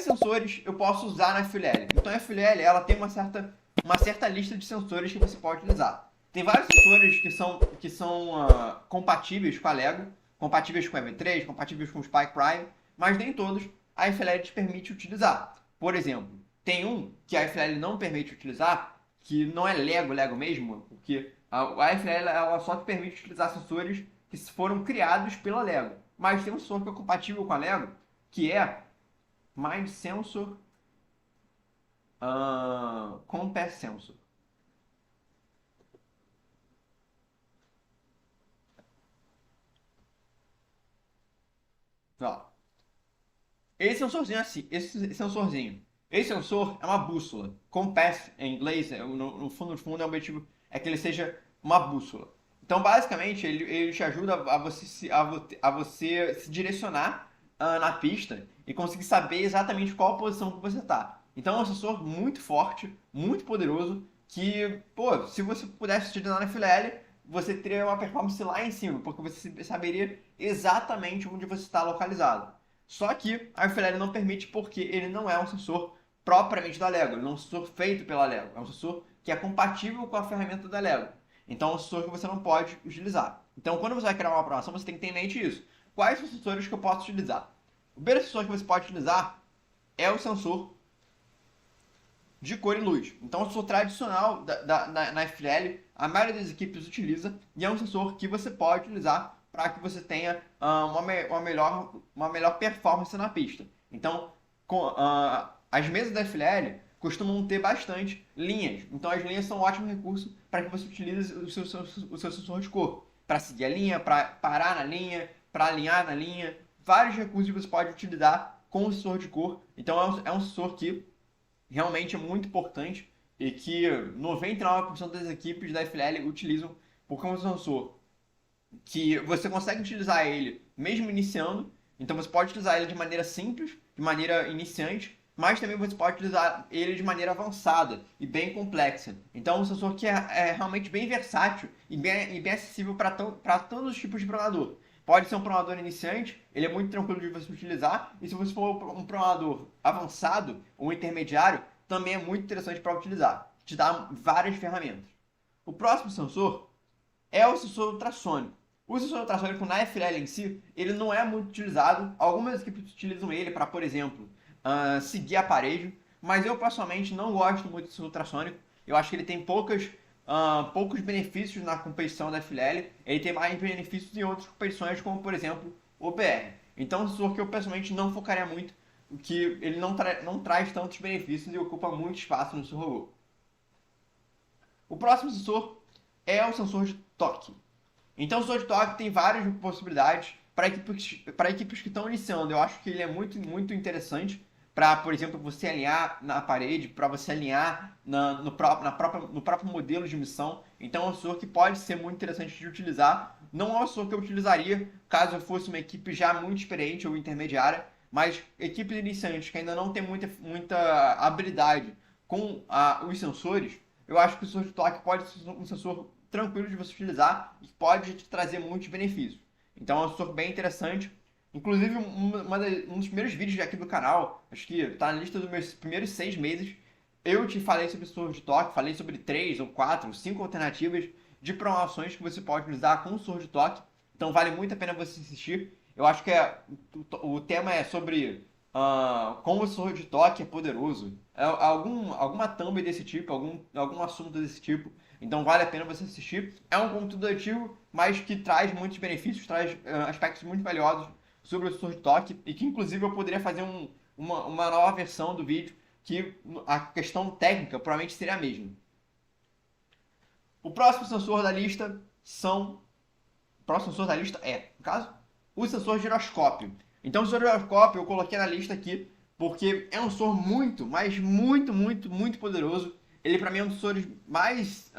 quais sensores eu posso usar na FLL? Então a FLL ela tem uma certa lista de sensores que você pode utilizar. Tem vários sensores que são compatíveis com a LEGO, compatíveis com o EV3, compatíveis com o Spike Prime, mas nem todos a FLL te permite utilizar. Por exemplo, tem um que a FLL não permite utilizar, que não é Lego mesmo, porque a FLL ela só te permite utilizar sensores que foram criados pela LEGO. Mas tem um sensor que é compatível com a LEGO, que é Mind Sensor Compass Sensor. Ó, esse sensorzinho é assim, esse sensor é uma bússola. Compass em inglês, no fundo é o objetivo é que ele seja uma bússola. Então, basicamente, ele te ajuda a você se direcionar na pista e conseguir saber exatamente qual posição que você está. Então, é um sensor muito forte, muito poderoso, que, pô, se você pudesse utilizar na FLL, você teria uma performance lá em cima, porque você saberia exatamente onde você está localizado. Só que a FLL não permite porque ele não é um sensor propriamente da LEGO, ele não é um sensor feito pela LEGO, é um sensor que é compatível com a ferramenta da LEGO. Então é um sensor que você não pode utilizar. Então quando você vai criar uma programação, você tem que ter em mente isso. Quais são os sensores que eu posso utilizar? O primeiro sensor que você pode utilizar é o sensor de cor e luz. Então é um sensor tradicional na FLL, a maioria das equipes utiliza, e é um sensor que você pode utilizar para que você tenha uma melhor performance na pista. Então, as mesas da FLL costumam ter bastante linhas. Então, as linhas são um ótimo recurso para que você utilize o seu sensor de cor. Para seguir a linha, para parar na linha, para alinhar na linha. Vários recursos que você pode utilizar com o sensor de cor. Então, é um sensor que realmente é muito importante e que 99% das equipes da FLL utilizam porque é um sensor que você consegue utilizar ele mesmo iniciando. Então você pode utilizar ele de maneira simples, de maneira iniciante, mas também você pode utilizar ele de maneira avançada e bem complexa. Então é um sensor que é realmente bem versátil e bem acessível para todos os tipos de programador. Pode ser um programador iniciante, ele é muito tranquilo de você utilizar, e se você for um programador avançado ou intermediário, também é muito interessante para utilizar. Te dá várias ferramentas. O próximo sensor é o sensor ultrassônico. O sensor ultrassônico na FLL em si, ele não é muito utilizado. Algumas equipes utilizam ele para, por exemplo, seguir aparelho, mas eu pessoalmente não gosto muito do sensor ultrassônico. Eu acho que ele tem poucos benefícios na competição da FLL, ele tem mais benefícios em outras competições, como por exemplo o BR. Então é um sensor que eu pessoalmente não focaria muito, que ele não traz tantos benefícios e ocupa muito espaço no seu robô. O próximo sensor é o sensor de toque. Então o sensor de toque tem várias possibilidades para equipes que estão iniciando. Eu acho que ele é muito, muito interessante para, por exemplo, você alinhar na parede, para você alinhar no próprio modelo de missão. Então é um sensor que pode ser muito interessante de utilizar. Não é um sensor que eu utilizaria caso eu fosse uma equipe já muito experiente ou intermediária, mas equipes iniciantes que ainda não tem muita habilidade com os sensores, eu acho que o sensor de toque pode ser um sensor tranquilo de você utilizar e pode te trazer muitos benefícios. Então é um sensor bem interessante. Inclusive, um dos primeiros vídeos aqui do canal, acho que está na lista dos meus primeiros 6 meses, eu te falei sobre sensor de toque, falei sobre 3 ou 4 ou 5 alternativas de programações que você pode utilizar com o sensor de toque. Então vale muito a pena você assistir. Eu acho que o tema é sobre como o sensor de toque é poderoso. Alguma thumb desse tipo, algum assunto desse tipo. Então vale a pena você assistir. É um conteúdo ativo, mas que traz muitos benefícios, traz aspectos muito valiosos sobre o sensor de toque, e que inclusive eu poderia fazer uma nova versão do vídeo que a questão técnica provavelmente seria a mesma. O próximo sensor da lista no caso, o sensor giroscópio. Então o sensor giroscópio eu coloquei na lista aqui porque é um sensor muito, mas muito, muito, muito poderoso. Ele para mim é um dos sensores mais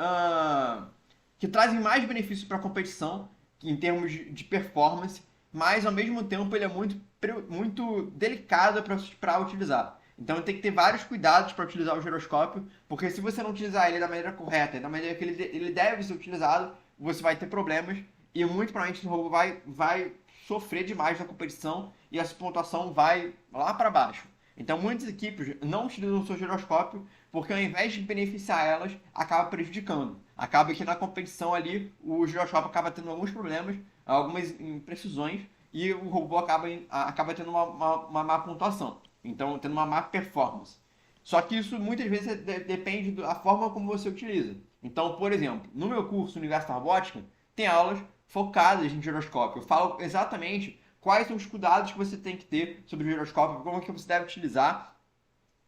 que trazem mais benefícios para a competição em termos de performance, mas ao mesmo tempo ele é muito delicado para utilizar. Então tem que ter vários cuidados para utilizar o giroscópio, porque se você não utilizar ele da maneira correta, da maneira que ele deve ser utilizado, você vai ter problemas e muito provavelmente o robô vai sofrer demais na competição e essa pontuação vai lá para baixo. Então muitas equipes não utilizam o seu giroscópio porque ao invés de beneficiar elas, acaba prejudicando. Acaba que na competição ali o giroscópio acaba tendo alguns problemas, algumas imprecisões e o robô acaba tendo uma má pontuação. Então tendo uma má performance. Só que isso muitas vezes depende da forma como você utiliza. Então, por exemplo, no meu curso Universo da Robótica, tem aulas focadas em giroscópio. Eu falo exatamente quais são os cuidados que você tem que ter sobre o giroscópio, como que você deve utilizar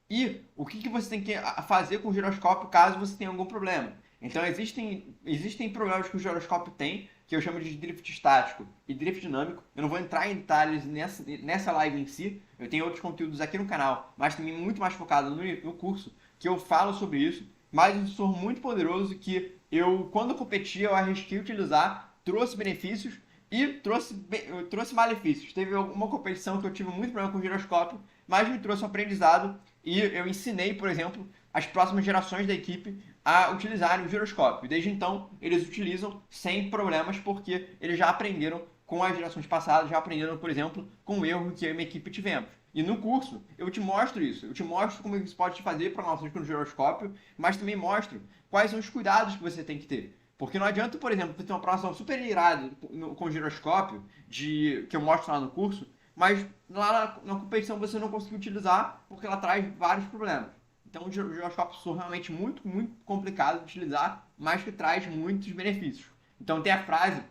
e o que você tem que fazer com o giroscópio caso você tenha algum problema. Então existem problemas que o giroscópio tem, que eu chamo de drift estático e drift dinâmico. Eu não vou entrar em detalhes nessa live em si, eu tenho outros conteúdos aqui no canal, mas também muito mais focado no curso, que eu falo sobre isso. Mas um sensor muito poderoso que eu, quando competia, eu arrisquei utilizar, trouxe benefícios e trouxe malefícios. Teve alguma competição que eu tive muito problema com o giroscópio, mas me trouxe um aprendizado e eu ensinei, por exemplo, as próximas gerações da equipe a utilizarem o giroscópio. Desde então, eles utilizam sem problemas porque eles já aprenderam com as gerações passadas, já aprenderam, por exemplo, com o erro que eu e minha equipe tivemos. E no curso, eu te mostro isso. Eu te mostro como isso pode fazer programações com o giroscópio, mas também mostro quais são os cuidados que você tem que ter. Porque não adianta, por exemplo, você ter uma programação super irada com o giroscópio, que eu mostro lá no curso, mas lá na competição você não conseguiu utilizar porque ela traz vários problemas. Então o giroscópio é realmente muito, muito complicado de utilizar, mas que traz muitos benefícios. Então tem a frase,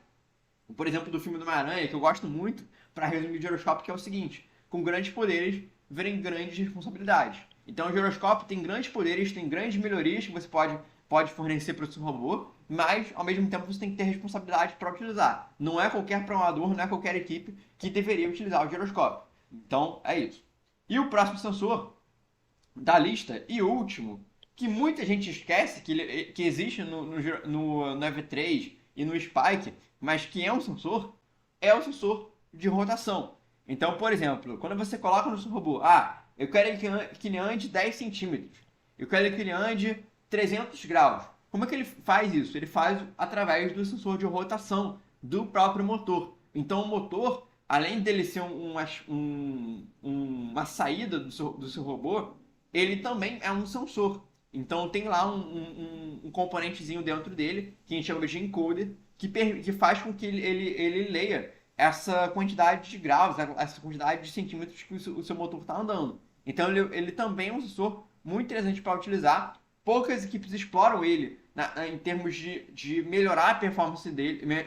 por exemplo, do filme do Homem-Aranha, que eu gosto muito, para resumir o giroscópio, que é o seguinte: com grandes poderes vem grandes responsabilidades. Então o giroscópio tem grandes poderes, tem grandes melhorias que você pode fornecer para o seu robô, mas ao mesmo tempo você tem que ter responsabilidade para utilizar. Não é qualquer programador, não é qualquer equipe que deveria utilizar o giroscópio. Então é isso. E o próximo sensor da lista e último, que muita gente esquece que existe no EV3 e no Spike, mas que é um sensor, é o sensor de rotação. Então, por exemplo, quando você coloca no seu robô, eu quero que ele ande 10 centímetros, eu quero que ele ande 300 graus. Como é que ele faz isso? Ele faz através do sensor de rotação do próprio motor. Então, o motor, além dele ser uma saída do seu robô, ele também é um sensor. Então tem lá um componentezinho dentro dele, que a gente chama de encoder, que faz com que ele leia essa quantidade de graus, essa quantidade de centímetros que o seu motor está andando. Então ele também é um sensor muito interessante para utilizar. Poucas equipes exploram ele em termos de melhorar a performance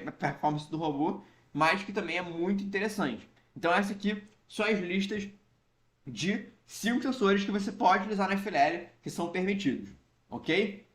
a performance do robô, mas que também é muito interessante. Então essa aqui são as listas de 5 sensores que você pode utilizar na FLL que são permitidos, ok?